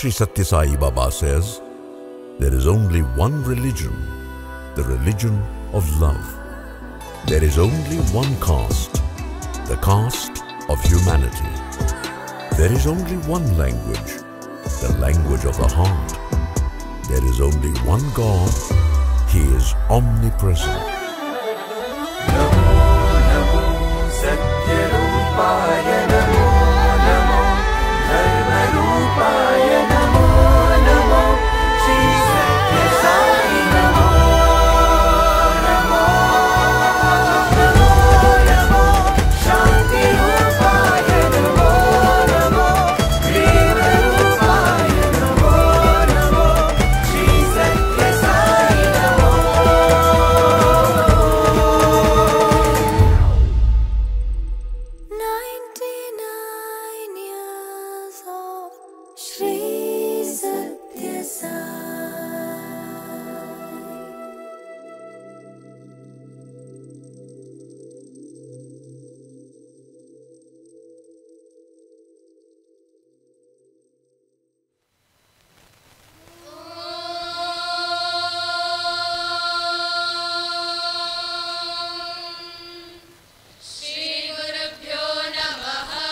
Sri Sathya Sai Baba says, there is only one religion, the religion of love. There is only one caste, the caste of humanity. There is only one language, the language of the heart. There is only one God, He is omnipresent. Namo Namo Satya Rupaya Namo Namo Dharma Rupaya Namo Namo Sri Satya Sai Namo Namo Namo Namo Shanti Rupaya Namo Namo Deva Rupaya Namo Namo Sri Satya Sai Namo. 99 years of Sri Sathya Sai. Shri Gurubhyo Namaha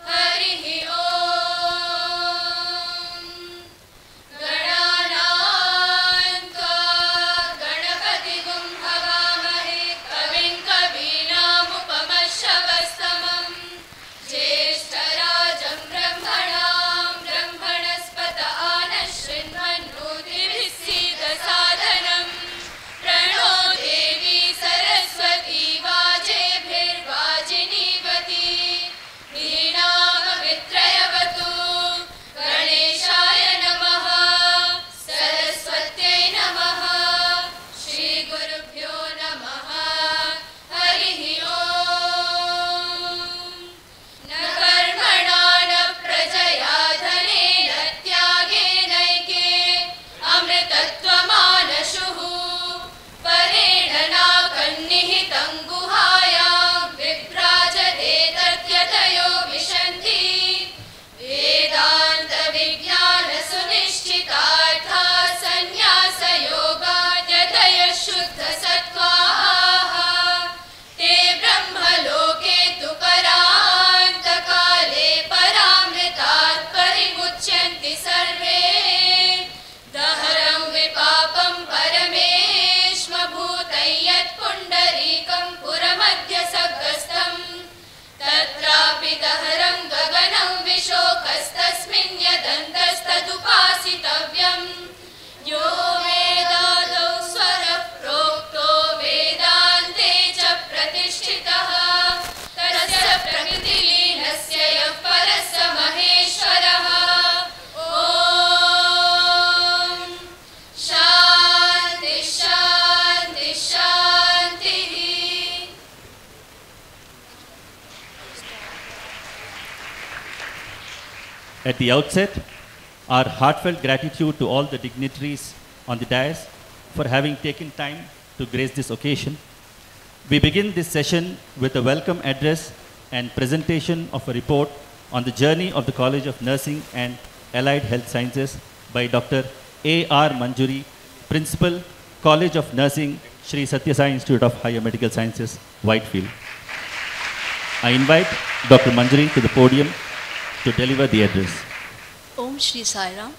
Harihi Om Ganananka Ganapati Gum Bhavamahe Kavin Kavinamupamashravastamam Jeshtarajam Brahmanam Brahmanaspata Anashrinmannodibhisida Sadhanam Prano Devi Saraswati Vajebhirvajinivati Dhinamavitrayavatu Ganeshaya Namaha Saraswatyai Namaha Shri Gurubhyo Namaha Harihi Om Na karmana na prajaya dhanena tyagenaike amritatvamanashuhu paredana kannihitam guhayam viprajate tatyatayo vishanti vedanta vijnana sunishchitartha sannyasa yoga yataya shuddha sattvaha te brahma loke tu paranta kale paramritat parimucyanti sarve daharam vipapam parameshma bhutayat pundarikam puramadhya sagastam tatrapi daharam gaganam vishokastasmin yadantastadupasitavyam yo vedadau swara prokto vedante cha pratishtitaha tasya prakriti linasya yah parasya maheshwaraha Om Shanti Shanti Shanti. At the outset, our heartfelt gratitude to all the dignitaries on the dais for having taken time to grace this occasion. We begin this session with a welcome address and presentation of a report on the journey of the College of Nursing and Allied Health Sciences by Dr. A.R. Manjuri, Principal, College of Nursing, Sri Sathya Sai Institute of Higher Medical Sciences, Whitefield. I invite Dr. Manjuri to the podium to deliver the address. Om Shri Sai Ram.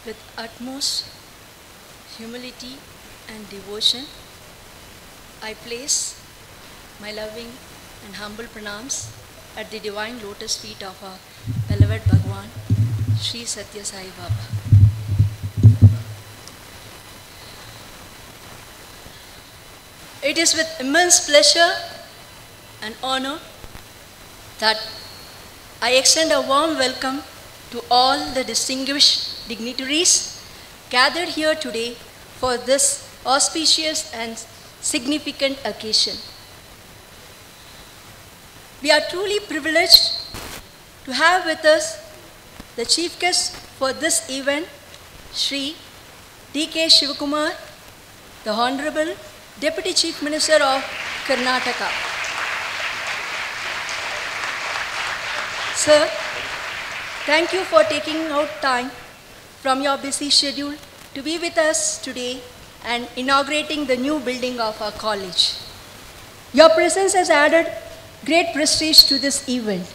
With utmost humility and devotion, I place my loving and humble pranams at the divine lotus feet of our beloved Bhagawan, Sri Sathya Sai Baba. It is with immense pleasure and honor that I extend a warm welcome to all the distinguished dignitaries gathered here today for this auspicious and significant occasion. We are truly privileged to have with us the chief guest for this event, Sri D K Shivakumar, the Honourable Deputy Chief Minister of Karnataka. Sir, Thank you for taking out time from your busy schedule to be with us today and inaugurating the new building of our college. Your presence has added great prestige to this event.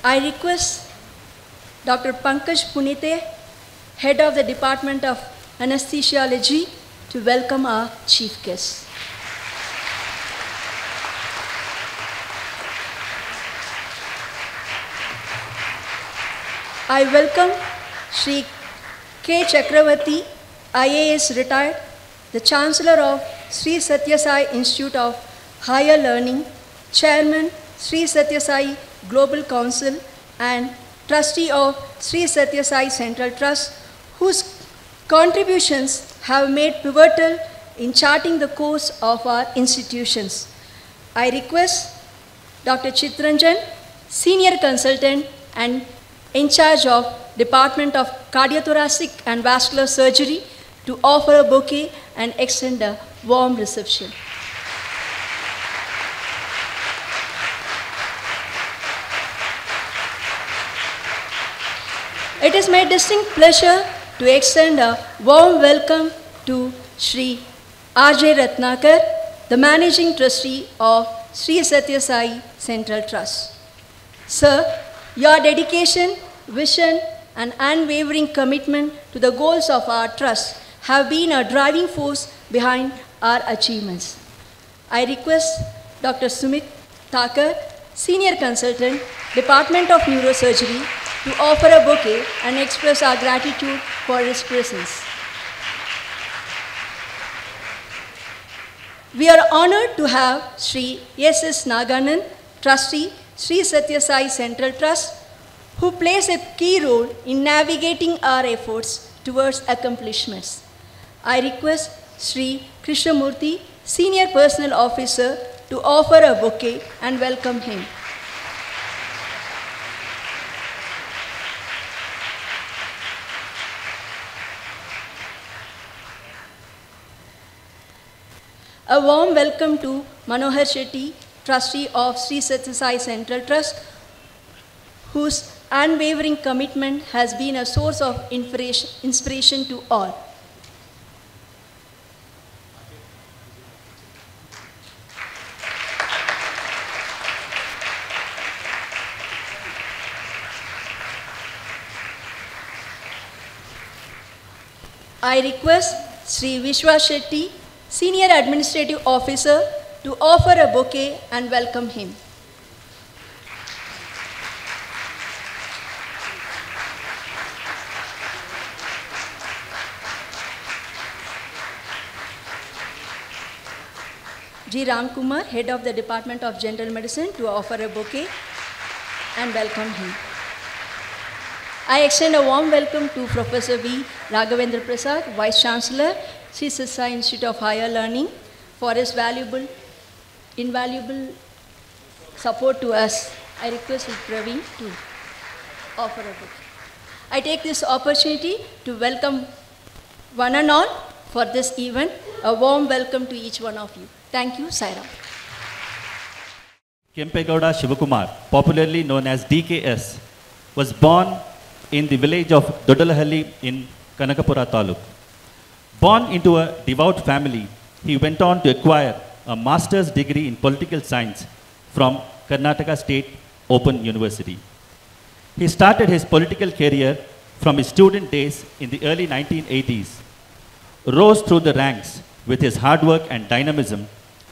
I request Dr. Pankaj Punite, Head of the Department of Anesthesiology, to welcome our chief guest. I welcome Sri K Chakravarti, IAS retired, the Chancellor of Sri Sathya Sai Institute of Higher Learning, Chairman Sri Sathya Sai Global Council, and Trustee of Sri Sathya Sai Central Trust, whose contributions have made pivotal in charting the course of our institutions. I request Dr. Chitranjan, Senior Consultant and in charge of Department of Cardiothoracic and Vascular Surgery, to offer a bouquet and extend a warm reception. It is my distinct pleasure to extend a warm welcome to Sri R.J. Ratnakar, the Managing Trustee of Sri Sathya Sai Central Trust. Sir, your dedication, vision, and unwavering commitment to the goals of our trust have been a driving force behind our achievements. I request Dr. Sumit Thakur, Senior Consultant, Department of Neurosurgery, to offer a bouquet and express our gratitude for his presence. We are honored to have Sri S.S. Naganan, Trustee, Sri Sathya Sai Central Trust, who plays a key role in navigating our efforts towards accomplishments. I request Sri Krishnamurthy, Senior Personnel Officer, to offer a bouquet and welcome him. A warm welcome to Manohar Shetty, Trustee of Sri Sathya Sai Central Trust, whose unwavering commitment has been a source of inspiration to all. I request Sri Vishwa Shetty, Senior Administrative Officer, to offer a bouquet and welcome him. G. Ramkumar, Head of the Department of General Medicine, to offer a bouquet and welcome him. I extend a warm welcome to Professor V. Raghavendra Prasad, Vice Chancellor, Sri Sathya Sai Institute of Higher Learning, for his invaluable support to us. I request Praveen to offer a bouquet. I take this opportunity to welcome one and all for this event. A warm welcome to each one of you. Thank you, Sairam. Kempegowda Shivakumar, popularly known as DKS, was born in the village of Dodalahalli in Kanakapura Taluk. Born into a devout family, he went on to acquire a master's degree in political science from Karnataka State Open University. He started his political career from his student days in the early 1980s, rose through the ranks with his hard work and dynamism,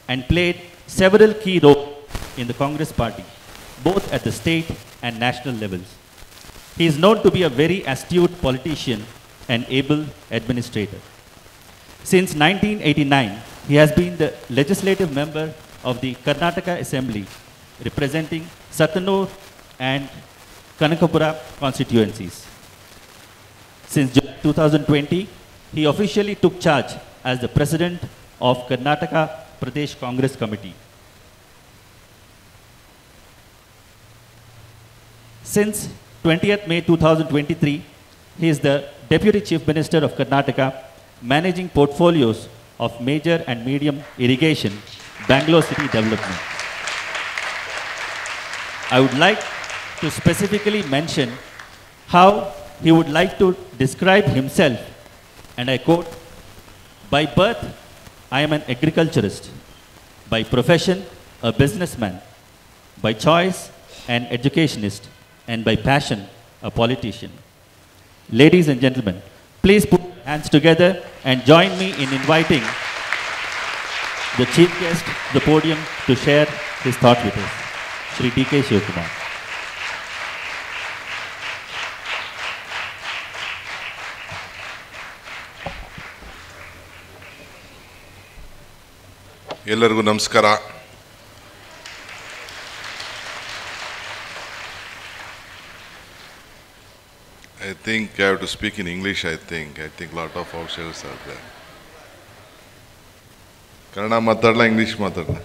and played several key roles in the Congress party, both at the state and national levels. He is known to be a very astute politician and able administrator. Since 1989, he has been the legislative member of the Karnataka Assembly, representing Sattanur and Kanakapura constituencies. Since July 2020, he officially took charge as the president of Karnataka Pradesh Congress Committee. Since 20th May 2023, he is the Deputy Chief Minister of Karnataka, managing portfolios of major and medium irrigation, Bangalore City Development. I would like to specifically mention how he would like to describe himself, and I quote, "By birth, I am an agriculturist. By profession, a businessman. By choice, an educationist. And by passion, a politician." Ladies and gentlemen, please put your hands together and join me in inviting the chief guest to the podium to share his thought with us, Sri D K Shivakumar. ಎಲ್ಲರಿಗೂ ನಮಸ್ಕಾರ. I think I have to speak in English. I think lot of outsiders are there. Kannada ಮಾತಾಡಲ್ಲ, English ಮಾತಾಡಲ್ಲ?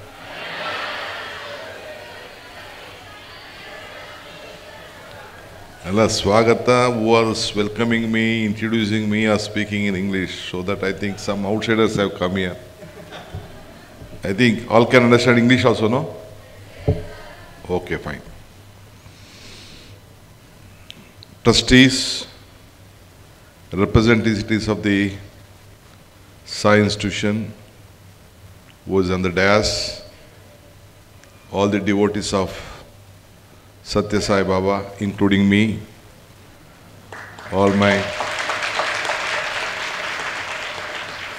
Allah Swagata was welcoming me, introducing me, or speaking in English, so that I think some outsiders have come here. I think all can understand English also, no? Okay, fine. Trustees, representatives of the Sai institution, who is on the dais, all the devotees of Sathya Sai Baba, including me, all my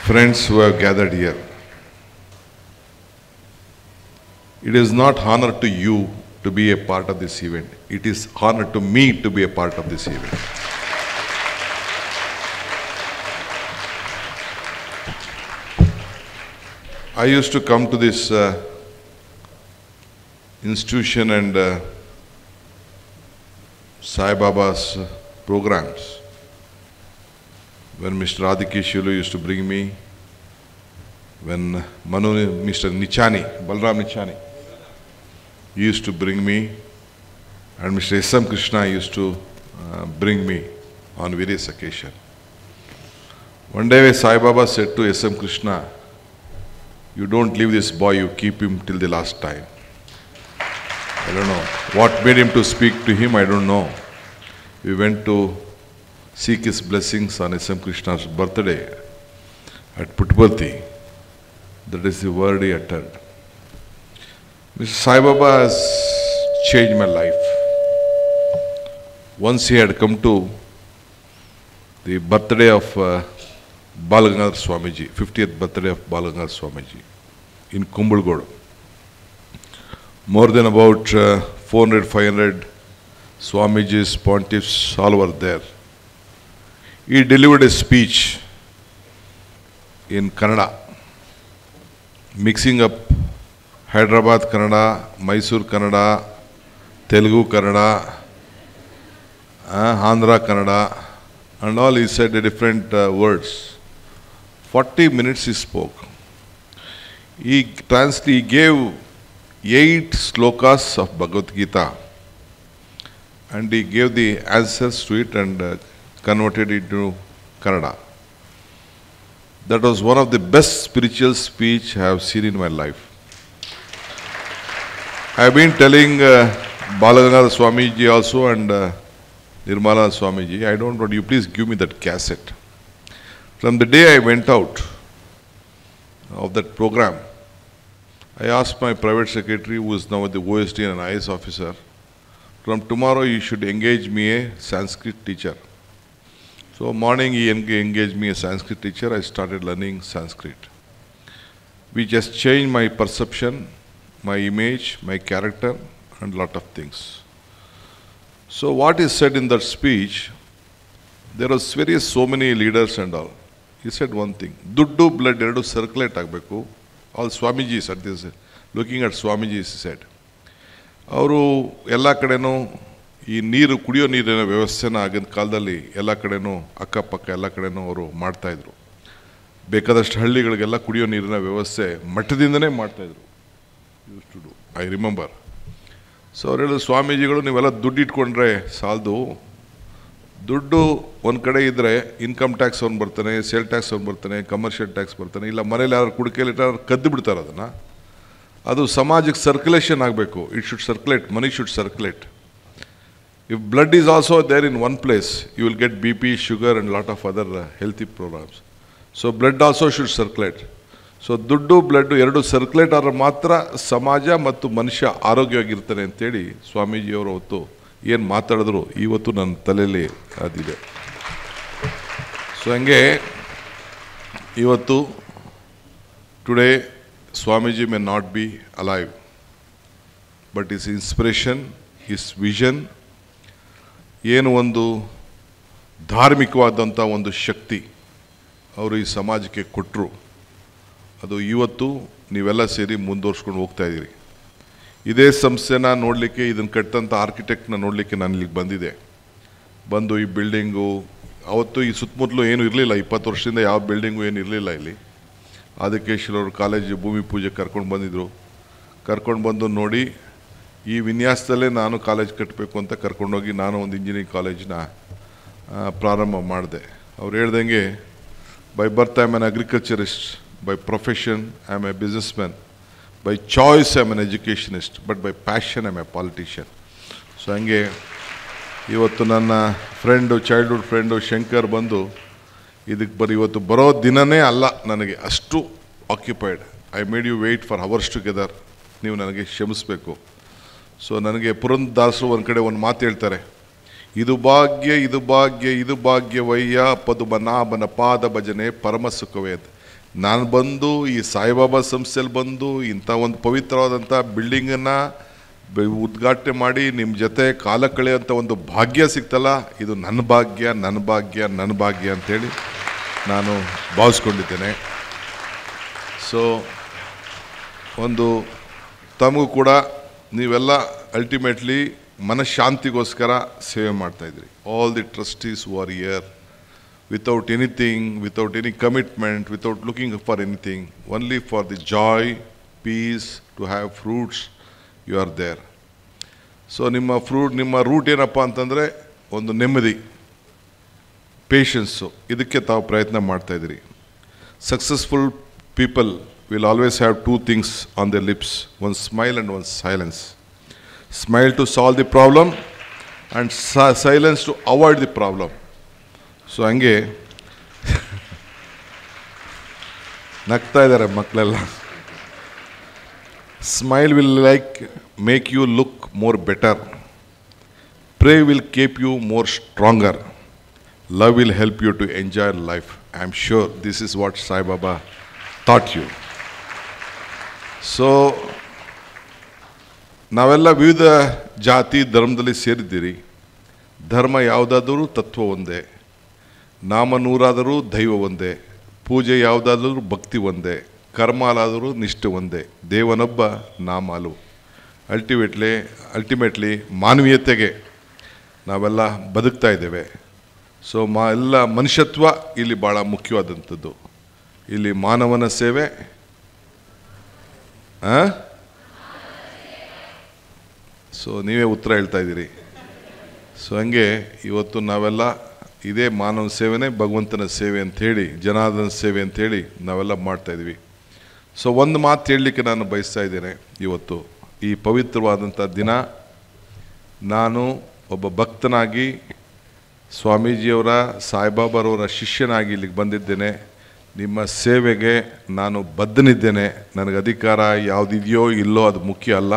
friends who have gathered here. It is not honor to you to be a part of this event. It is honor to me to be a part of this event. I used to come to this institution and Sai Baba's programs when Mr. Adikeshulu used to bring me, when Mr. Nichani, Balram Nichani, he used to bring me, and Mr. S.M. Krishna used to bring me on various occasions. One day Sai Baba said to S.M. Krishna, "You don't leave this boy, you keep him till the last time." I don't know what made him to speak to him, I don't know. We went to seek his blessings on S.M. Krishna's birthday at Puttaparthi. That is the word he uttered. Mr. Sai Baba has changed my life. Once he had come to the birthday of Balagangadhar Swamiji, 50th birthday of Balagangadhar Swamiji in Kumbhalgodu. More than about 400-500 Swamijis, pontiffs, all were there. He delivered a speech in Kannada, mixing up Hyderabad Kannada, Mysore Kannada, Telugu Kannada, Andhra Kannada, and all. He said different words. 40 minutes he spoke. He gave 8 slokas of Bhagavad Gita, and he gave the answers to it and converted it to Kannada. That was one of the best spiritual speech I have seen in my life. I have been telling Balagangadhar Swamiji also and Nirmala Swamiji, I don't want you, please give me that cassette. From the day I went out of that program, I asked my private secretary, who is now at the OSD and an IS officer, from tomorrow you should engage me a Sanskrit teacher. So morning he engaged me a Sanskrit teacher. I started learning Sanskrit. We just changed my perception, my image, my character, and lot of things. So what is said in that speech, there was so many leaders and all. He said one thing, Duddu blood eradu circulate agbeku. All Swamijis at this, looking at Swamijis, he said, ಅವರು ಎಲ್ಲ ಕಡೆನೂ ಈ ನೀರು ಕುಡಿಯೋ ನೀರಿನ ವ್ಯವಸ್ಥೆನ ಆಗಿನ ಕಾಲದಲ್ಲಿ ಎಲ್ಲ ಕಡೆನೂ ಅಕ್ಕಪಕ್ಕ ಎಲ್ಲ ಕಡೆನೂ ಅವರು ಮಾಡ್ತಾಯಿದ್ರು. ಬೇಕಾದಷ್ಟು ಹಳ್ಳಿಗಳಿಗೆಲ್ಲ ಕುಡಿಯೋ ನೀರಿನ ವ್ಯವಸ್ಥೆ ಮಠದಿಂದನೇ ಮಾಡ್ತಾಯಿದ್ರು. Used to do, I remember. So ಅವ್ರು ಹೇಳೋದು, ಸ್ವಾಮೀಜಿಗಳು ನೀವೆಲ್ಲ ದುಡ್ಡು ಇಟ್ಕೊಂಡ್ರೆ ಸಾಲದು, ದುಡ್ಡು ಒಂದು ಕಡೆ ಇದ್ದರೆ ಇನ್ಕಮ್ ಟ್ಯಾಕ್ಸ್ ಅವ್ನು ಬರ್ತಾನೆ, ಸೇಲ್ ಟ್ಯಾಕ್ಸ್ ಅವ್ನು ಬರ್ತಾನೆ, ಕಮರ್ಷಿಯಲ್ ಟ್ಯಾಕ್ಸ್ ಬರ್ತಾನೆ, ಇಲ್ಲ ಮನೇಲಿ ಯಾರು ಕುಡಿಕೆಯಲ್ಲಿ ಕದ್ದು ಬಿಡ್ತಾರೆ ಅದನ್ನು. ಅದು ಸಮಾಜಕ್ಕೆ ಸರ್ಕ್ಯುಲೇಷನ್ ಆಗಬೇಕು. It should circulate, money should circulate. If blood is also there in one place, you will get BP, sugar and lot of other healthy programs. So blood also should circulate. So ದುಡ್ಡು blood ಎರಡು circulate ಆದರೆ ಮಾತ್ರ ಸಮಾಜ ಮತ್ತು ಮನುಷ್ಯ ಆರೋಗ್ಯವಾಗಿರ್ತಾನೆ ಅಂತೇಳಿ ಸ್ವಾಮೀಜಿಯವರು ಹೊತ್ತು ಏನು ಮಾತಾಡಿದ್ರು ಇವತ್ತು ನನ್ನ ತಲೆಯಲ್ಲಿ ಅದಿದೆ. ಸೊ ಹಂಗೆ ಇವತ್ತು today Swamiji may not be alive, but is inspiration, is vision, ಏನು ಒಂದು ಧಾರ್ಮಿಕವಾದಂಥ ಒಂದು ಶಕ್ತಿ ಅವರು ಈ ಸಮಾಜಕ್ಕೆ ಕೊಟ್ಟರು, ಅದು ಇವತ್ತು ನೀವೆಲ್ಲ ಸೇರಿ ಮುಂದುವರ್ಸ್ಕೊಂಡು ಹೋಗ್ತಾ ಇದ್ದೀರಿ. ಇದೇ ಸಂಸ್ಥೆನ ನೋಡಲಿಕ್ಕೆ, ಇದನ್ನು ಕಟ್ಟಂಥ ಆರ್ಕಿಟೆಕ್ಟ್ನ ನೋಡಲಿಕ್ಕೆ ನಾನು ಇಲ್ಲಿಗೆ ಬಂದಿದ್ದೆ. ಬಂದು ಈ ಬಿಲ್ಡಿಂಗು ಅವತ್ತು ಈ ಸುತ್ತಮುತ್ತಲು ಏನೂ ಇರಲಿಲ್ಲ, 20 ವರ್ಷದಿಂದ ಯಾವ ಬಿಲ್ಡಿಂಗು ಏನು ಇರಲಿಲ್ಲ ಇಲ್ಲಿ. ಆದಿಕೇಶ್ವರವ್ರ ಕಾಲೇಜು ಭೂಮಿ ಪೂಜೆ ಕರ್ಕೊಂಡು ಬಂದಿದ್ದರು. ಕರ್ಕೊಂಡು ಬಂದು ನೋಡಿ ಈ ವಿನ್ಯಾಸದಲ್ಲೇ ನಾನು ಕಾಲೇಜ್ ಕಟ್ಟಬೇಕು ಅಂತ ಕರ್ಕೊಂಡೋಗಿ ನಾನು ಒಂದು ಇಂಜಿನಿಯರಿಂಗ್ ಕಾಲೇಜನ್ನ ಪ್ರಾರಂಭ ಮಾಡಿದೆ. ಅವ್ರು ಹೇಳ್ದಂಗೆ by birth I am on agriculturist, by profession I am a businessman, by choice I am an educationist, but by passion I am a politician. So ಹಂಗೆ ಇವತ್ತು ನನ್ನ ಫ್ರೆಂಡು, ಚೈಲ್ಡ್ಹುಡ್ ಫ್ರೆಂಡು ಶಂಕರ್ ಬಂದು ಇದಕ್ಕೆ ಇವತ್ತು ಬರೋ ದಿನವೇ ಅಲ್ಲ ನನಗೆ, ಅಷ್ಟು occupied. I made you wait for hours together, ನೀವು ನನಗೆ ಕ್ಷಮಿಸಬೇಕು. ಸೊ ನನಗೆ ಪುರಂದರದಾಸರು ಒಂದು ಕಡೆ ಒಂದು ಮಾತು ಹೇಳ್ತಾರೆ, ಇದು ಭಾಗ್ಯ ಇದು ಭಾಗ್ಯ ಇದು ಭಾಗ್ಯವಯ್ಯ ಪದುಮನಾಭನ ಪಾದ ಭಜನೆ ಪರಮ ಸುಖವೇ ಅಂತ. ನಾನು ಬಂದು ಈ ಸಾಯಿಬಾಬಾ ಸಂಸ್ಥೆಯಲ್ಲಿ ಬಂದು ಇಂಥ ಒಂದು ಪವಿತ್ರವಾದಂಥ ಬಿಲ್ಡಿಂಗನ್ನು ಉದ್ಘಾಟನೆ ಮಾಡಿ ನಿಮ್ಮ ಜೊತೆ ಕಾಲ ಕಳೆಯೋಂಥ ಒಂದು ಭಾಗ್ಯ ಸಿಗ್ತಲ್ಲ, ಇದು ನನ್ನ ಭಾಗ್ಯ ನನ್ನ ಭಾಗ್ಯ ನನ್ನ ಭಾಗ್ಯ ಅಂಥೇಳಿ ನಾನು ಭಾವಿಸ್ಕೊಂಡಿದ್ದೇನೆ. ಸೊ ಒಂದು ತಮಗೂ ಕೂಡ ನೀವೆಲ್ಲ ಅಲ್ಟಿಮೇಟ್ಲಿ ಮನಃಶಾಂತಿಗೋಸ್ಕರ ಸೇವೆ ಮಾಡ್ತಾಯಿದ್ರಿ. All the trustees who are here without anything, without any commitment, without looking for anything, only for the joy, peace, to have fruits, you are there. So ನಿಮ್ಮ ರೂಟ್ ಏನಪ್ಪ ಅಂತಂದರೆ ಒಂದು ನೆಮ್ಮದಿ, ಪೇಷನ್ಸು, ಇದಕ್ಕೆ ತಾವು ಪ್ರಯತ್ನ ಮಾಡ್ತಾಯಿದ್ದೀರಿ. Successful people will always have two things on their lips, one smile and one silence. Smile to solve the problem and silence to avoid the problem. So ಹಂಗೆ ನಗ್ತಾ ಇದ್ದಾರೆ ಮಕ್ಕಳೆಲ್ಲ. Smile will make you look more better, pray will keep you more stronger, love will help you to enjoy life. I am sure this is what Sai Baba thought you. So ನಾವೆಲ್ಲ ವಿವಿಧ ಜಾತಿ ಧರ್ಮದಲ್ಲಿ ಸೇರಿದ್ದೀರಿ. ಧರ್ಮ ಯಾವುದಾದರೂ ತತ್ವ ಒಂದೇ, ನಾಮ ನೂರಾದರೂ ದೈವ ಒಂದೇ, ಪೂಜೆ ಯಾವುದಾದರೂ ಭಕ್ತಿ ಒಂದೇ, ಕರ್ಮಾಲಾದರೂ ನಿಷ್ಠೆ ಒಂದೇ, ದೇವನೊಬ್ಬ ನಾಮಾಲು. ಅಲ್ಟಿಮೇಟ್ಲಿ ಮಾನವೀಯತೆಗೆ ನಾವೆಲ್ಲ ಬದುಕ್ತಾ ಇದ್ದೇವೆ. ಸೊ ಎಲ್ಲ ಮನುಷ್ಯತ್ವ ಇಲ್ಲಿ ಭಾಳ ಮುಖ್ಯವಾದಂಥದ್ದು. ಇಲ್ಲಿ ಮಾನವನ ಸೇವೆ, ಸೊ ನೀವೇ ಉತ್ತರ ಹೇಳ್ತಾ ಇದ್ದೀರಿ. ಸೊ ಹಂಗೆ ಇವತ್ತು ನಾವೆಲ್ಲ ಇದೇ ಮಾನವ ಸೇವೆನೇ ಭಗವಂತನ ಸೇವೆ ಅಂಥೇಳಿ, ಜನಾರ್ದನ ಸೇವೆ ಅಂಥೇಳಿ ನಾವೆಲ್ಲ ಮಾಡ್ತಾಯಿದ್ವಿ. ಸೊ ಒಂದು ಮಾತು ಹೇಳಲಿಕ್ಕೆ ನಾನು ಬಯಸ್ತಾ ಇದ್ದೇನೆ. ಇವತ್ತು ಈ ಪವಿತ್ರವಾದಂಥ ದಿನ ನಾನು ಒಬ್ಬ ಭಕ್ತನಾಗಿ ಸ್ವಾಮೀಜಿಯವರ, ಸಾಯಿಬಾಬಾರವರ ಶಿಷ್ಯನಾಗಿ ಇಲ್ಲಿಗೆ ಬಂದಿದ್ದೇನೆ. ನಿಮ್ಮ ಸೇವೆಗೆ ನಾನು ಬದ್ಧನಿದ್ದೇನೆ. ನನಗೆ ಅಧಿಕಾರ ಯಾವುದಿದೆಯೋ ಇಲ್ಲೋ ಅದು ಮುಖ್ಯ ಅಲ್ಲ.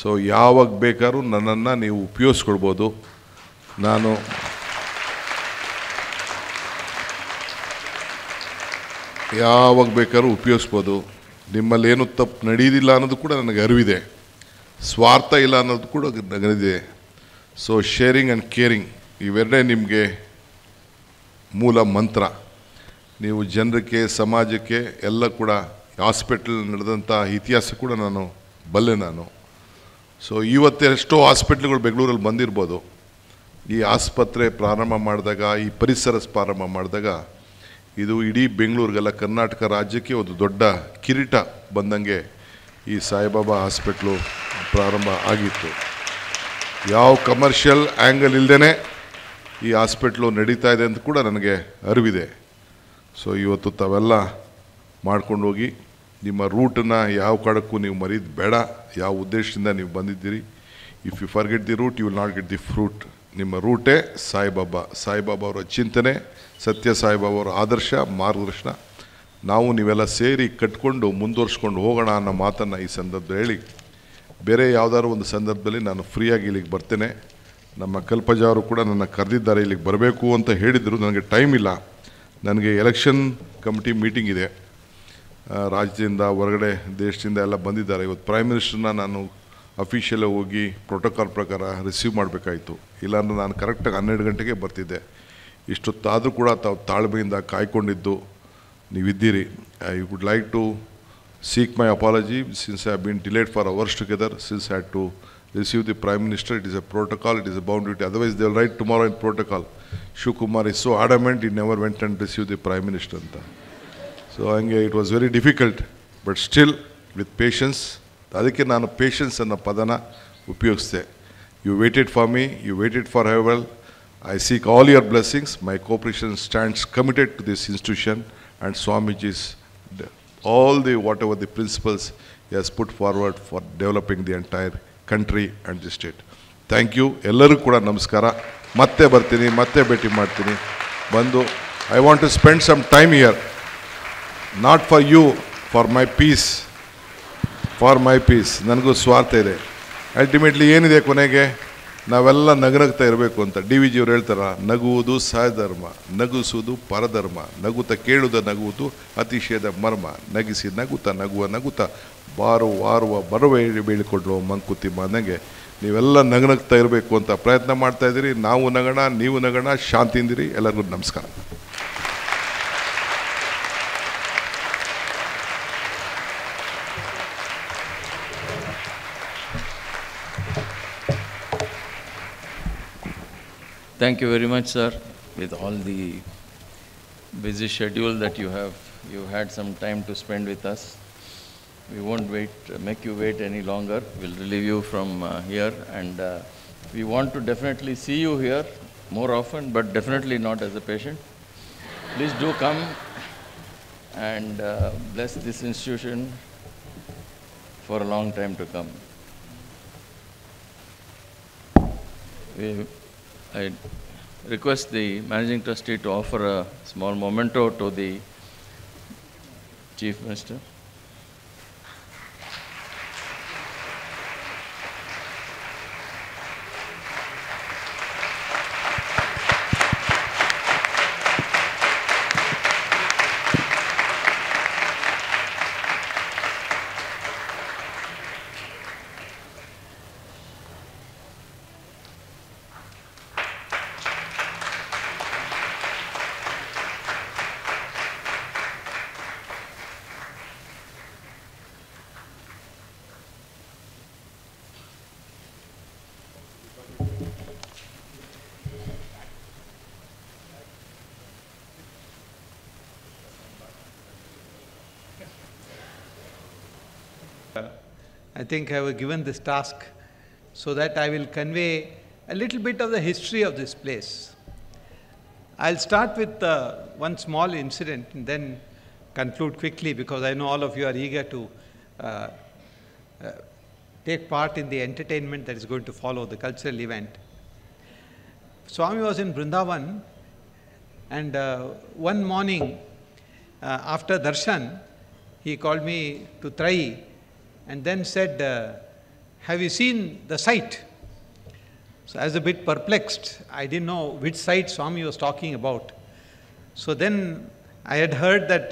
ಸೊ ಯಾವಾಗ ಬೇಕಾದ್ರೂ ನನ್ನನ್ನು ನೀವು ಉಪಯೋಗಿಸ್ಕೊಳ್ಬೋದು. ನಾನು ಯಾವಾಗ ಬೇಕಾದ್ರೂ ಉಪಯೋಗಿಸ್ಬೋದು. ನಿಮ್ಮಲ್ಲಿ ಏನು ತಪ್ಪು ನಡೆಯೋದಿಲ್ಲ ಅನ್ನೋದು ಕೂಡ ನನಗೆ ಅರಿವಿದೆ, ಸ್ವಾರ್ಥ ಇಲ್ಲ ಅನ್ನೋದು ಕೂಡ ನನಗಿದೆ. ಸೊ ಶೇರಿಂಗ್ ಆ್ಯಂಡ್ ಕೇರಿಂಗ್ ಇವೆರಡೇ ನಿಮಗೆ ಮೂಲ ಮಂತ್ರ. ನೀವು ಜನರಿಗೆ, ಸಮಾಜಕ್ಕೆ ಎಲ್ಲ ಕೂಡ ಹಾಸ್ಪಿಟಲ್ ನಡೆದಂಥ ಇತಿಹಾಸ ಕೂಡ ನಾನು ಬಲ್ಲೆ. ಸೊ ಇವತ್ತೆಷ್ಟೋ ಹಾಸ್ಪಿಟ್ಲ್ಗಳು ಬೆಂಗಳೂರಲ್ಲಿ ಬಂದಿರ್ಬೋದು. ಈ ಆಸ್ಪತ್ರೆ ಪ್ರಾರಂಭ ಮಾಡಿದಾಗ, ಈ ಪರಿಸರ ಪ್ರಾರಂಭ ಮಾಡಿದಾಗ ಇದು ಇಡೀ ಬೆಂಗಳೂರಿಗೆಲ್ಲ, ಕರ್ನಾಟಕ ರಾಜ್ಯಕ್ಕೆ ಒಂದು ದೊಡ್ಡ ಕಿರೀಟ ಬಂದಂಗೆ ಈ ಸಾಯಿಬಾಬಾ ಹಾಸ್ಪಿಟ್ಲು ಪ್ರಾರಂಭ ಆಗಿತ್ತು. ಯಾವ ಕಮರ್ಷಿಯಲ್ ಆ್ಯಂಗಲ್ ಇಲ್ಲದೇ ಈ ಹಾಸ್ಪಿಟ್ಲು ನಡೀತಾ ಇದೆ ಅಂತ ಕೂಡ ನನಗೆ ಅರಿವಿದೆ. ಸೊ ಇವತ್ತು ತಾವೆಲ್ಲ ಮಾಡ್ಕೊಂಡು ಹೋಗಿ ನಿಮ್ಮ ರೂಟನ್ನು ಯಾವ ಕಡೆಕ್ಕೂ ನೀವು ಮರೀದು ಬೇಡ. ಯಾವ ಉದ್ದೇಶದಿಂದ ನೀವು ಬಂದಿದ್ದೀರಿ, If you forget the root, you will not get the fruit. ನಿಮ್ಮ ರೂಟೇ ಸಾಯಿಬಾಬಾ. ಸಾಯಿಬಾಬಾ ಅವರ ಚಿಂತನೆ, ಸತ್ಯ ಸಾಯಿಬಾಬಾ ಅವರ ಆದರ್ಶ, ಮಾರ್ಗದರ್ಶನ ನಾವು ನೀವೆಲ್ಲ ಸೇರಿ ಕಟ್ಕೊಂಡು ಮುಂದುವರ್ಸ್ಕೊಂಡು ಹೋಗೋಣ ಅನ್ನೋ ಮಾತನ್ನು ಈ ಸಂದರ್ಭದಲ್ಲಿ ಹೇಳಿ, ಬೇರೆ ಯಾವುದಾದ್ರು ಒಂದು ಸಂದರ್ಭದಲ್ಲಿ ನಾನು ಫ್ರೀಯಾಗಿ ಇಲ್ಲಿಗೆ ಬರ್ತೇನೆ. ನಮ್ಮ ಕಲ್ಪಜ ಅವರು ಕೂಡ ನನ್ನ ಕರೆದಿದ್ದಾರೆ, ಇಲ್ಲಿಗೆ ಬರಬೇಕು ಅಂತ ಹೇಳಿದರು. ನನಗೆ ಟೈಮ್ ಇಲ್ಲ, ನನಗೆ ಎಲೆಕ್ಷನ್ ಕಮಿಟಿ ಮೀಟಿಂಗ್ ಇದೆ. ರಾಜ್ಯದಿಂದ ಹೊರಗಡೆ ದೇಶದಿಂದ ಎಲ್ಲ ಬಂದಿದ್ದಾರೆ. ಇವತ್ತು ಪ್ರೈಮ್ ಮಿನಿಸ್ಟರ್ನ ನಾನು ಅಫಿಷಿಯಲಾಗಿ ಹೋಗಿ ಪ್ರೋಟೋಕಾಲ್ ಪ್ರಕಾರ ರಿಸೀವ್ ಮಾಡಬೇಕಾಯಿತು. ಇಲ್ಲಾಂದ್ರೆ ನಾನು ಕರೆಕ್ಟಾಗಿ 12 ಗಂಟೆಗೆ ಬರ್ತಿದ್ದೆ. ಇಷ್ಟೊತ್ತಾದರೂ ಕೂಡ ತಾವು ತಾಳ್ಮೆಯಿಂದ ಕಾಯ್ಕೊಂಡಿದ್ದು ನೀವಿದ್ದೀರಿ. I would like to seek my apology since I have been delayed for hours together, since I had to receive the Prime Minister. It is a protocol, it is a bound duty. Otherwise they will write tomorrow in protocol, Shivakumar is so adamant he never went and received the Prime Minister. So it was very difficult, but still with patience. ಅದಕ್ಕೆ ನಾನು patience ಅನ್ನೋ ಪದನ ಉಪಯೋಗಿಸಿದೆ. You waited for me, you waited for Honourable. I seek all your blessings. My cooperation stands committed to this institution and Swamiji's all the whatever the principles he has put forward for developing the entire country and the state. Thank you. ಎಲ್ಲರಿಗೂ ಕೂಡ ನಮಸ್ಕಾರ. ಮತ್ತೆ ಬರ್ತೀನಿ, ಮತ್ತೆ ಭೇಟಿ ಮಾಡ್ತೀನಿ. ಬಂದು I want to spend some time here, not for you, for my peace. For my peace. ನನಗೂ ಸ್ವಾರ್ಥ ಇದೆ. ಅಲ್ಟಿಮೇಟ್ಲಿ ಏನಿದೆ ಕೊನೆಗೆ, ನಾವೆಲ್ಲ ನಗನಗ್ತಾ ಇರಬೇಕು ಅಂತ ಡಿ.ವಿ. ಜಿಯವರು ಹೇಳ್ತಾರ, ನಗುವುದು ಸಹಧರ್ಮ, ನಗಿಸುವುದು ಪರಧರ್ಮ, ನಗುತ್ತ ಕೇಳುವುದ ನಗುವುದು ಅತಿಶಯದ ಮರ್ಮ, ನಗಿಸಿ ನಗುತ್ತ ನಗುತ್ತ ವಾರುವ ಬರುವ ಬೀಳಿಕೊಳ್ಳುವ ಮಂಕುತಿಮ್ಮ ಅನ್ನಂಗೆ ನೀವೆಲ್ಲ ನಗನಗ್ತಾ ಇರಬೇಕು ಅಂತ ಪ್ರಯತ್ನ ಮಾಡ್ತಾ ಇದ್ದೀರಿ. ನಾವು ನಗಣ, ನೀವು ನಗಣ, ಶಾಂತಿಯಿಂದಿರಿ. ಎಲ್ಲರಿಗೂ ನಮಸ್ಕಾರ. Thank you very much, sir. With all the busy schedule that you had some time to spend with us. We won't make you wait any longer. We'll relieve you from here, and we want to definitely see you here more often, but definitely not as a patient. Please do come and bless this institution for a long time to come. I request the Managing Trustee to offer a small memento to the Chief Minister. I think I was given this task so that I will convey a little bit of the history of this place. I'll start with one small incident and then conclude quickly, because I know all of you are eager to take part in the entertainment that is going to follow the cultural event. Swami was in Vrindavan, and one morning after darshan, he called me to Trai and then said, have you seen the site? So I was a bit perplexed. I didn't know which site Swami was talking about. So then I had heard that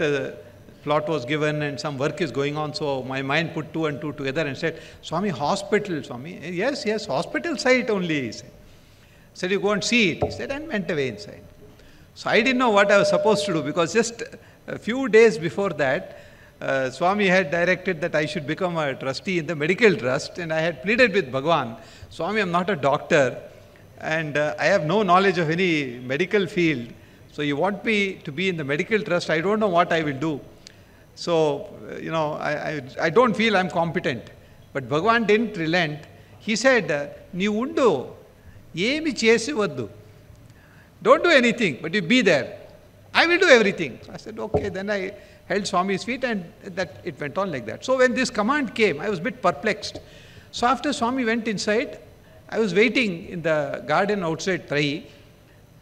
plot was given and some work is going on, so my mind put two and two together and said, Swami, hospital, Swami. Yes, yes, hospital site only, he said. I said, you go and see it. He said, and went away inside. So I didn't know what I was supposed to do, because just a few days before that, Swami had directed that I should become a trustee in the medical trust, and I had pleaded with Bhagawan, Swami, I am not a doctor and I have no knowledge of any medical field. So you want me to be in the medical trust, I don't know what I will do. So, I don't feel I'm competent. But Bhagavan didn't relent. He said, Neevu undu, emi chesi vaddu. Don't do anything, but you be there. I will do everything. I said, okay. Then I held Swami's feet, and that it went on like that. So when this command came, I was a bit perplexed. So after Swami went inside, I was waiting in the garden outside Trai.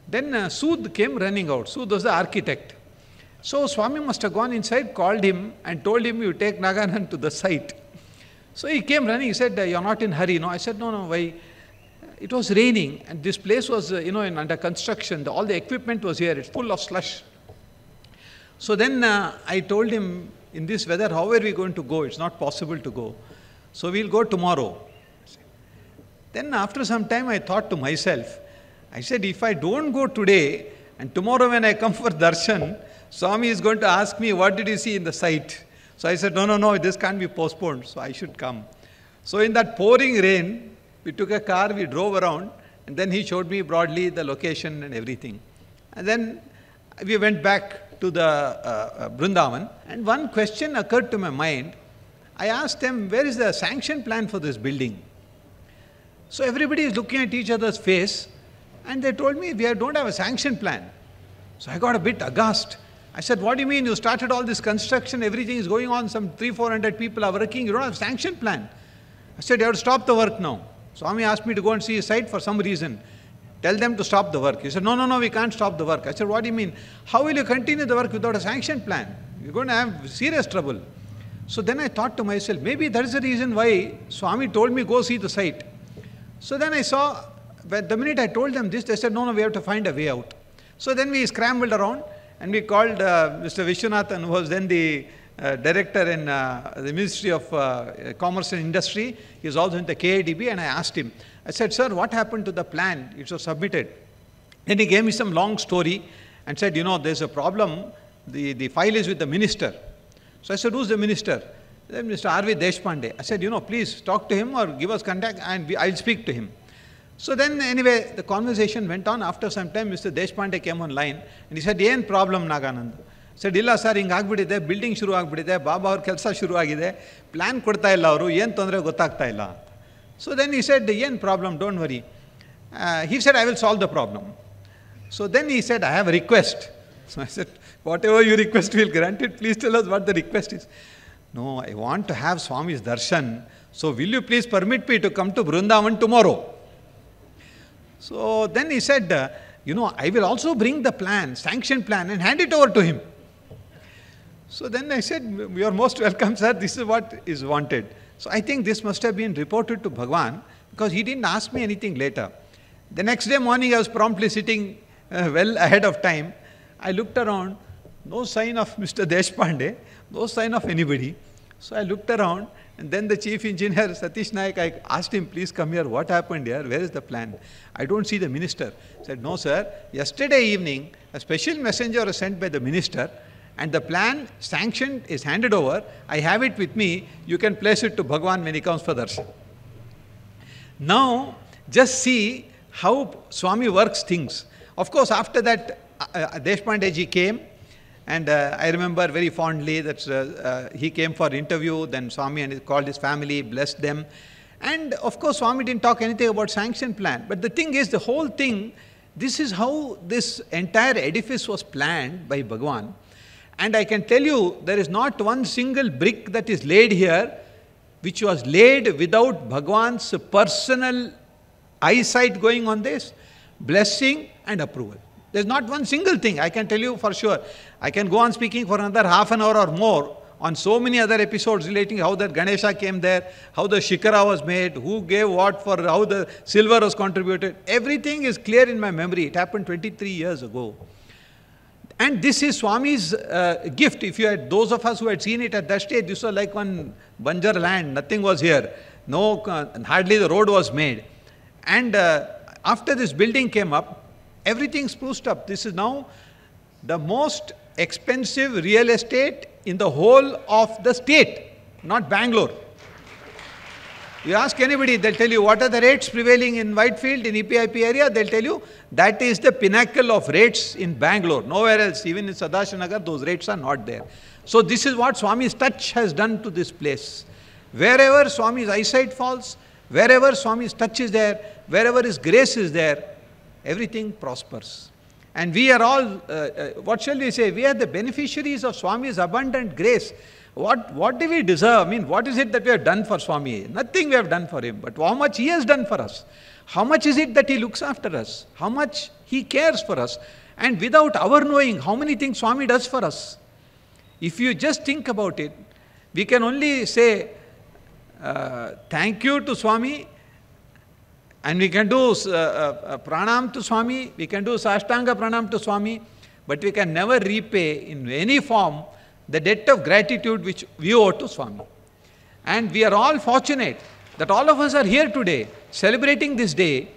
Then Sood came running out. Sood was the architect. So Swami must have gone inside, called him and told him, you take Naganand to the site. So he came running, he said, you're not in hurry, no? I said, no, why? It was raining and this place was, under construction. All the equipment was here, it's full of slush. So then I told him, in this weather, how are we going to go? It's not possible to go. So we'll go tomorrow. Then after some time, I thought to myself, I said, if I don't go today, and tomorrow when I come for darshan, Swami is going to ask me, what did you see in the site? So I said, no, this can't be postponed, so I should come. So in that pouring rain, we took a car, we drove around, and then he showed me broadly the location and everything. And then we went back to the Vrindavan, and one question occurred to my mind. I asked them, where is the sanction plan for this building? So everybody is looking at each other's face, and they told me, we don't have a sanction plan. So I got a bit aghast. I said, what do you mean? You started all this construction, everything is going on, some 300-400 people are working, you don't have a sanction plan. I said, you have to stop the work now. Swami asked me to go and see his site for some reason. Tell them to stop the work. He said, no, we can't stop the work. I said, what do you mean? How will you continue the work without a sanction plan? You're going to have serious trouble. So then I thought to myself, maybe that is the reason why Swami told me, go see the site. So then I saw, the minute I told them this, they said, no, we have to find a way out. So then we scrambled around and we called Mr. Vishwanathan, who was then the director in the Ministry of Commerce and Industry. He was also in the KIDB, and I asked him, I said, sir, what happened to the plan? It was submitted. Then he gave me some long story and said, there's a problem. The file is with the minister. So I said, who's the minister? Then Mr. R.V. Deshpande. I said, please talk to him or give us contact and I'll speak to him. So then anyway, the conversation went on. After some time, Mr. Deshpande came online and he said, "Yen problem Naganand?" I said, "Illa sir, hinge agbidide, building shuru agbidide, Baba avar kelsa shuru agide, plan kodta illa avaru, yen tondre gottagta illa." So then he said, "Yen problem, don't worry." He said, "I will solve the problem." So then he said, "I have a request." So I said, "Whatever you request, we'll grant it. Please tell us what the request is." "No, I want to have Swami's darshan. So will you please permit me to come to Vrindavan tomorrow?" So then he said, I will also bring the plan, sanction plan, and hand it over to him. So then I said, "You are most welcome, sir. This is what is wanted." So I think this must have been reported to Bhagawan because he didn't ask me anything later. The next day morning, I was promptly sitting well ahead of time. I looked around, no sign of Mr. Deshpande, no sign of anybody. So I looked around, and then the chief engineer, Satish Naik, I asked him, "Please come here. What happened here? Where is the plan?" "I don't see the minister." He said, "No, sir. Yesterday evening, a special messenger was sent by the minister, and the plan sanctioned is handed over. I have it with me. You can place it to Bhagawan when he comes for darshan." Now, just see how Swami works things. Of course, after that, Deshpande ji came, and I remember very fondly that he came for interview, then Swami and he called his family, blessed them. And of course, Swami didn't talk anything about sanction plan. But the thing is, the whole thing, this is how this entire edifice was planned by Bhagawan. And I can tell you, there is not one single brick that is laid here which was laid without Bhagawan's personal eyesight going on this, blessing and approval. There's not one single thing, I can tell you for sure. I can go on speaking for another half an hour or more on so many other episodes relating how that Ganesha came there, how the Shikara was made, who gave what for, how the silver was contributed. Everything is clear in my memory. It happened 23 years ago. And this is Swami's gift. If you had, those of us who had seen it at that stage, this was like one banjar land, nothing was here. No, hardly the road was made. And after this building came up, everything spruced up. This is now the most expensive real estate in the whole of the state, not Bangalore. You ask anybody, they'll tell you what are the rates prevailing in Whitefield, in EPIP area, they'll tell you that is the pinnacle of rates in Bangalore. Nowhere else, even in Sadashinagar, those rates are not there. So this is what Swami's touch has done to this place. Wherever Swami's eyesight falls, wherever Swami's touch is there, wherever his grace is there, everything prospers. And we are all, what shall we say, we are the beneficiaries of Swami's abundant grace. What do we deserve? I mean, what is it that we have done for Swami? Nothing we have done for him, but how much he has done for us? How much is it that he looks after us? How much he cares for us? And without our knowing, how many things Swami does for us? If you just think about it, we can only say, thank you to Swami, and we can do pranam to Swami, we can do sashtanga pranam to Swami, but we can never repay in any form the debt of gratitude which we owe to Swami. And we are all fortunate that all of us are here today, celebrating this day,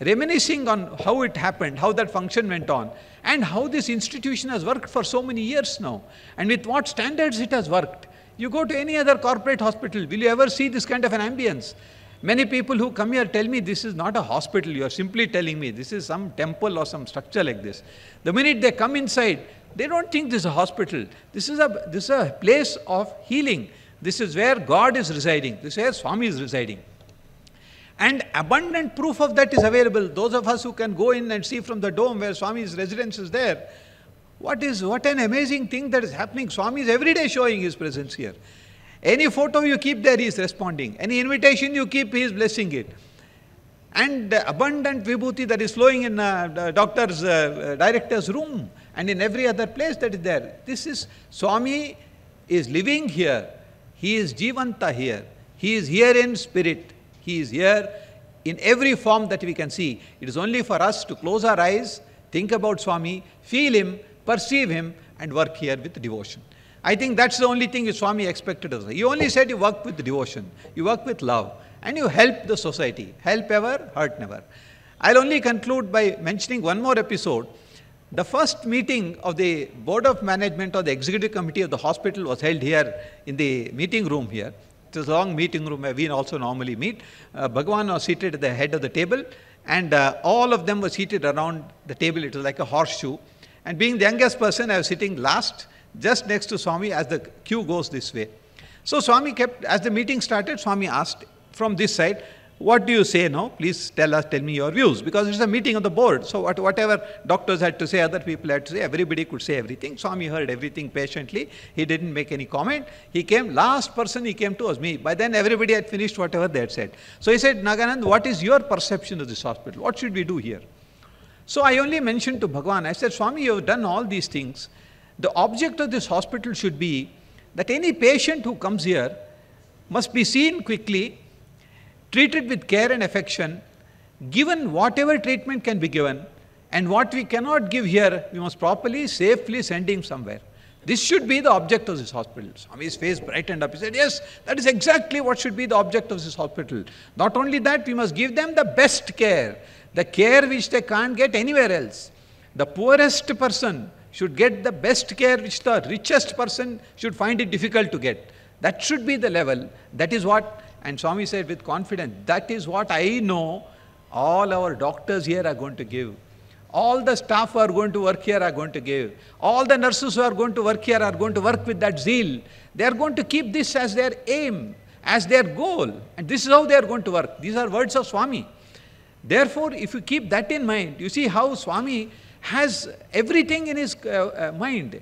reminiscing on how it happened, how that function went on, and how this institution has worked for so many years now, and with what standards it has worked. You go to any other corporate hospital, will you ever see this kind of an ambience? Many people who come here tell me this is not a hospital, you are simply telling me this is some temple or some structure like this. The minute they come inside, they don't think this is a hospital. This is a place of healing. This is where God is residing. This is where Swami is residing. And abundant proof of that is available. Those of us who can go in and see from the dome where Swami's residence is there, what an amazing thing that is happening. Swami is every day showing his presence here. Any photo you keep there, he is responding. Any invitation you keep, he is blessing it. And abundant vibhuti that is flowing in the doctor's, director's room and in every other place that is there. This is, Swami is living here. He is Jivanta here. He is here in spirit. He is here in every form that we can see. It is only for us to close our eyes, think about Swami, feel him, perceive him, and work here with devotion. I think that's the only thing Swami expected of us. He only said you work with devotion, you work with love, and you help the society. Help ever, hurt never. I'll only conclude by mentioning one more episode. The first meeting of the Board of Management or the Executive Committee of the hospital was held here in the meeting room here. It was a long meeting room where we also normally meet. Bhagawan was seated at the head of the table, and all of them were seated around the table. It was like a horseshoe. And being the youngest person, I was sitting last, just next to Swami as the queue goes this way. So Swami kept, as the meeting started, Swami asked from this side, what do you say now? Please tell me your views. Because it's a meeting of the board. So whatever doctors had to say, other people had to say, everybody could say everything. Swami heard everything patiently. He didn't make any comment. He came, last person he came to was me. By then everybody had finished whatever they had said. So he said, Naganand, what is your perception of this hospital? What should we do here? So I only mentioned to Bhagawan, I said, Swami, you have done all these things. The object of this hospital should be that any patient who comes here must be seen quickly, treated with care and affection, given whatever treatment can be given, and what we cannot give here, we must properly, safely send him somewhere. This should be the object of this hospital. Swami's face brightened up. He said, yes, that is exactly what should be the object of this hospital. Not only that, we must give them the best care, the care which they can't get anywhere else. The poorest person should get the best care which the richest person should find it difficult to get. That should be the level. That is what, and Swami said with confidence, that is what I know all our doctors here are going to give. All the staff who are going to work here are going to give. All the nurses who are going to work here are going to work with that zeal. They are going to keep this as their aim, as their goal. And this is how they are going to work. These are words of Swami. Therefore, if you keep that in mind, you see how Swami has everything in his mind.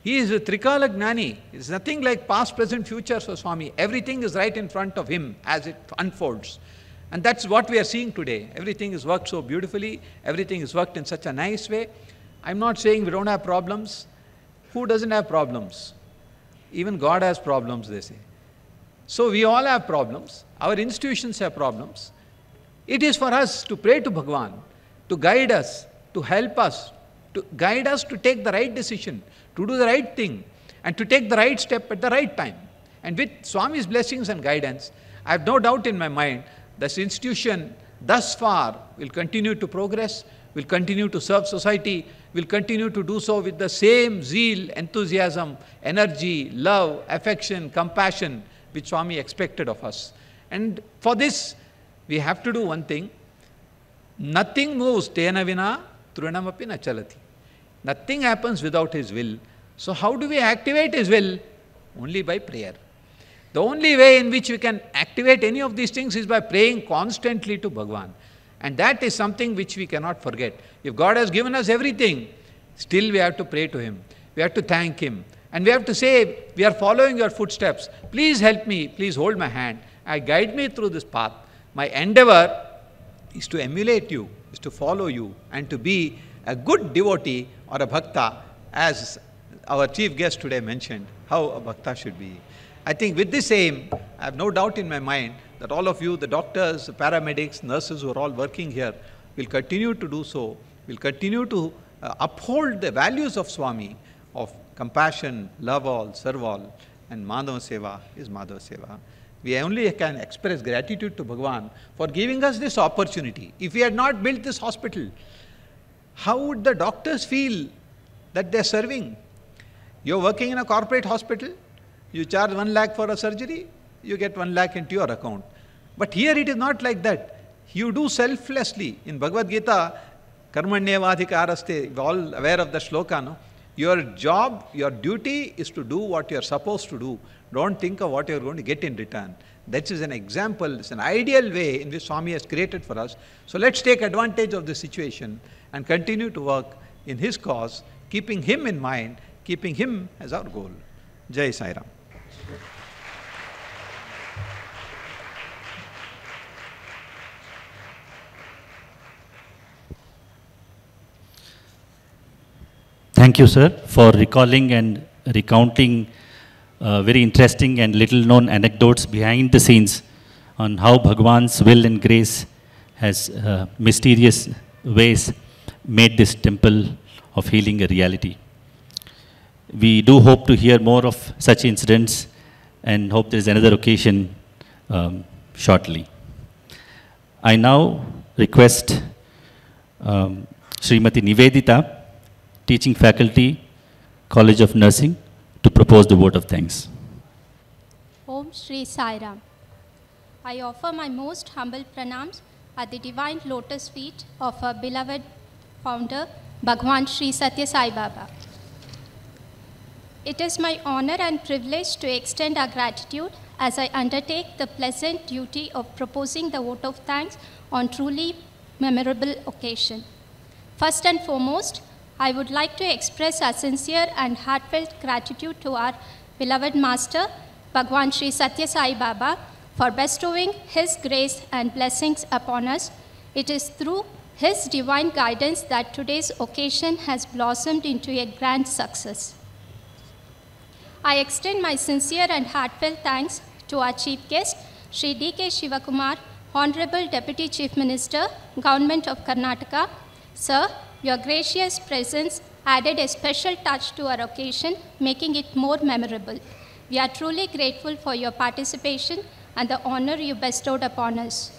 He is a Trikala Gnani. It's nothing like past, present, future for Swami. Everything is right in front of him as it unfolds. And that's what we are seeing today. Everything is worked so beautifully. Everything is worked in such a nice way. I'm not saying we don't have problems. Who doesn't have problems? Even God has problems, they say. So we all have problems. Our institutions have problems. It is for us to pray to Bhagawan, to guide us, to help us, to guide us to take the right decision, to do the right thing, and to take the right step at the right time. And with Swami's blessings and guidance, I have no doubt in my mind, this institution thus far will continue to progress, will continue to serve society, will continue to do so with the same zeal, enthusiasm, energy, love, affection, compassion which Swami expected of us. And for this, we have to do one thing. Nothing moves tena vina trunamapi na chalati. Nothing happens without his will. So how do we activate his will? Only by prayer. The only way in which we can activate any of these things is by praying constantly to Bhagavan. And that is something which we cannot forget. If God has given us everything, still we have to pray to him. We have to thank him. And we have to say, we are following your footsteps. Please help me, please hold my hand, guide me through this path. My endeavor is to emulate you, is to follow you, and to be a good devotee or a bhakta, as our chief guest today mentioned, how a bhakta should be. I think with this aim, I have no doubt in my mind that all of you, the doctors, the paramedics, nurses who are all working here, will continue to do so, will continue to uphold the values of Swami, of compassion, love all, serve all, and Madhava Seva is Madhava Seva. We only can express gratitude to Bhagawan for giving us this opportunity. If we had not built this hospital, how would the doctors feel that they are serving? You are working in a corporate hospital, you charge 1 lakh for a surgery, you get 1 lakh into your account. But here it is not like that. You do selflessly. In Bhagavad Gita, Karmanyevadhikaraste, we are all aware of the shloka, no? Your job, your duty is to do what you are supposed to do. Don't think of what you are going to get in return. That is an example, it's an ideal way in which Swami has created for us. So let's take advantage of this situation and continue to work in his cause, keeping him in mind, keeping him as our goal. Jai Sai Ram. Thank you, sir, for recalling and recounting very interesting and little-known anecdotes behind the scenes on how Bhagawan's will and grace has mysterious ways made this temple of healing a reality. We do hope to hear more of such incidents and hope there is another occasion shortly. I now request Srimati Nivedita, Teaching Faculty, College of Nursing, to propose the vote of thanks. Om Shri Sai Ram. I offer my most humble pranams at the divine lotus feet of our beloved founder, Bhagawan Sri Sathya Sai Baba. It is my honor and privilege to extend our gratitude as I undertake the pleasant duty of proposing the vote of thanks on truly memorable occasion. First and foremost, I would like to express our sincere and heartfelt gratitude to our beloved Master, Bhagawan Sri Sathya Sai Baba, for bestowing His grace and blessings upon us. It is through His divine guidance that today's occasion has blossomed into a grand success. I extend my sincere and heartfelt thanks to our chief guest, Sri D K Shivakumar, Honourable Deputy Chief Minister, Government of Karnataka. Sir, your gracious presence added a special touch to our occasion, making it more memorable. We are truly grateful for your participation and the honor you bestowed upon us.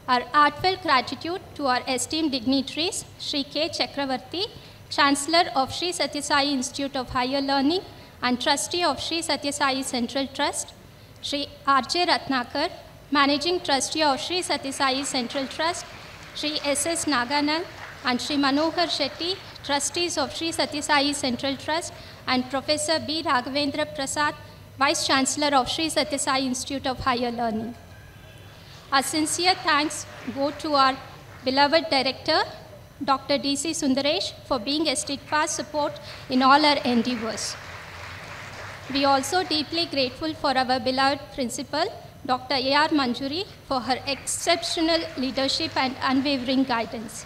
Our heartfelt gratitude to our esteemed dignitaries, Sri K Chakravarti, Chancellor of Sri Sathya Sai Institute of Higher Learning and Trustee of Sri Sathya Sai Central Trust, Sri R.J. Ratnakar, Managing Trustee of Sri Sathya Sai Central Trust, Sri S.S. Naganand, and Sri Manohar Shetty, Trustees of Sri Sathya Sai Central Trust, and Professor B. Raghavendra Prasad, Vice Chancellor of Sri Sathya Sai Institute of Higher Learning. Our sincere thanks go to our beloved Director, Dr. D.C. Sundaresh, for being a steadfast support in all our endeavors. We are also deeply grateful for our beloved Principal, Dr. A.R. Manjuri, for her exceptional leadership and unwavering guidance.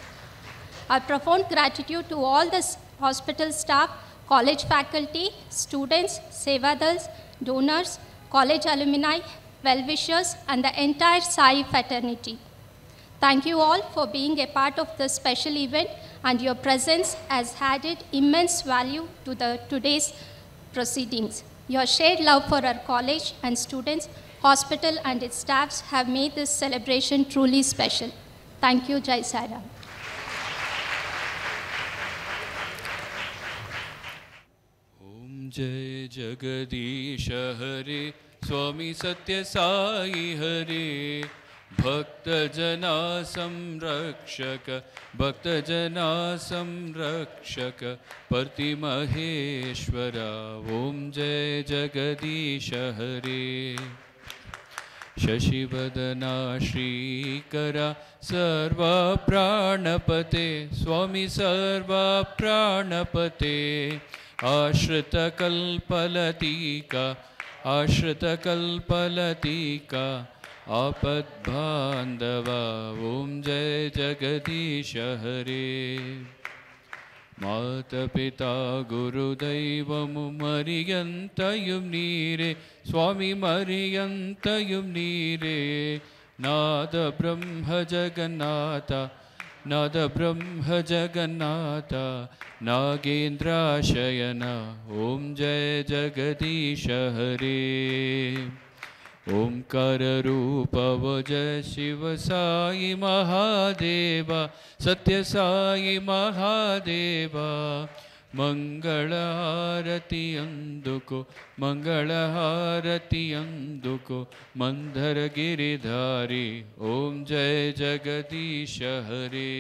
Our profound gratitude to all the hospital staff, college faculty, students, sevadals, donors, college alumni, well-wishers, and the entire Sai fraternity. Thank you all for being a part of this special event, and your presence has added immense value to today's proceedings. Your shared love for our college and students, hospital and its staffs have made this celebration truly special. Thank you, Jai Sai Ram. जय जगदीश हरे स्वामी सत्य साई हरे भक्त जना संरक्षक प्रति महेश्वरा ओम जय जगदीश हरे शशिवदना श्रीकरा सर्व प्राणपते स्वामी सर्व प्राणपते आश्रितकल्पलतिका आश्रितकल्पलतिका आपद्बान्धवा ॐ जय जगदीश हरे मातपिता गुरुदैवमु मरियन्तयुं नीरे स्वामी मरियन्तयुं नीरे नाद ब्रह्म जगन्नाथ नाद ब्रह्म जगन्नाथ नागेन्द्राशयन ॐ जय जगदीश हरे ओंकार रूप जय शिव साई महादेव सत्य साई महादेव मंगल हारति अंदुको मंगल हारति अंदुको मंदर गिरिधारी ओम जय जगदीश हरे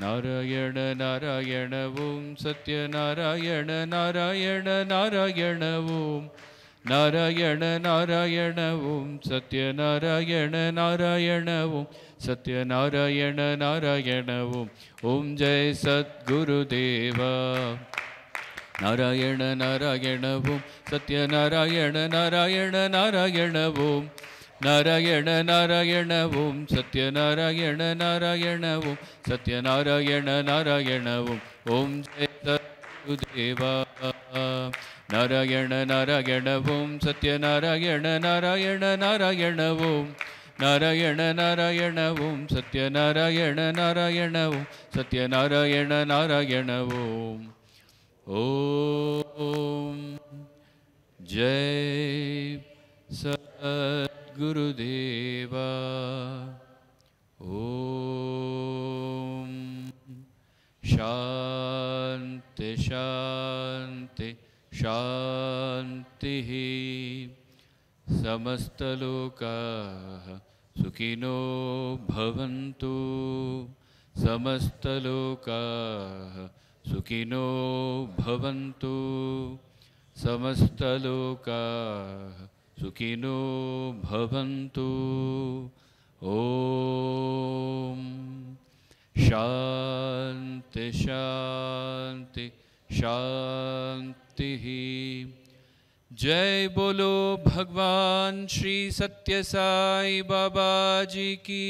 नारायण नारायण ओम सत्य नारायण नारायण नारायण ओम नारायण नारायण ओम सत्य नारायण नारायण ओम सत्य नारायण नारायण ओम जय सद्गुरुदेव नारायण नारायण ओम सत्य नारायण नारायण नारायण ओम नारायण नारायण ओम सत्य नारायण नारायण ओम सत्य नारायण नारायण ओम जय सद्गुरुदेव नारायण नारायण ओम सत्य नारायण नारायण नारायण ओम नारायण नारायण ओम सत्य नारायण नारायण ओम सत्य नारायण नारायण ओम ओम जय सद्गुरुदेव ओम शांति शांति शांति समस्तलोकाः सुखिनो भवन्तु समस्तलोकाः सुखिनो भवन्तु समस्तलोकाः सुखिनो भवन्तु ओम शांति शांति शांति जय बोलो भगवान श्री सत्य साई बाबा जी की।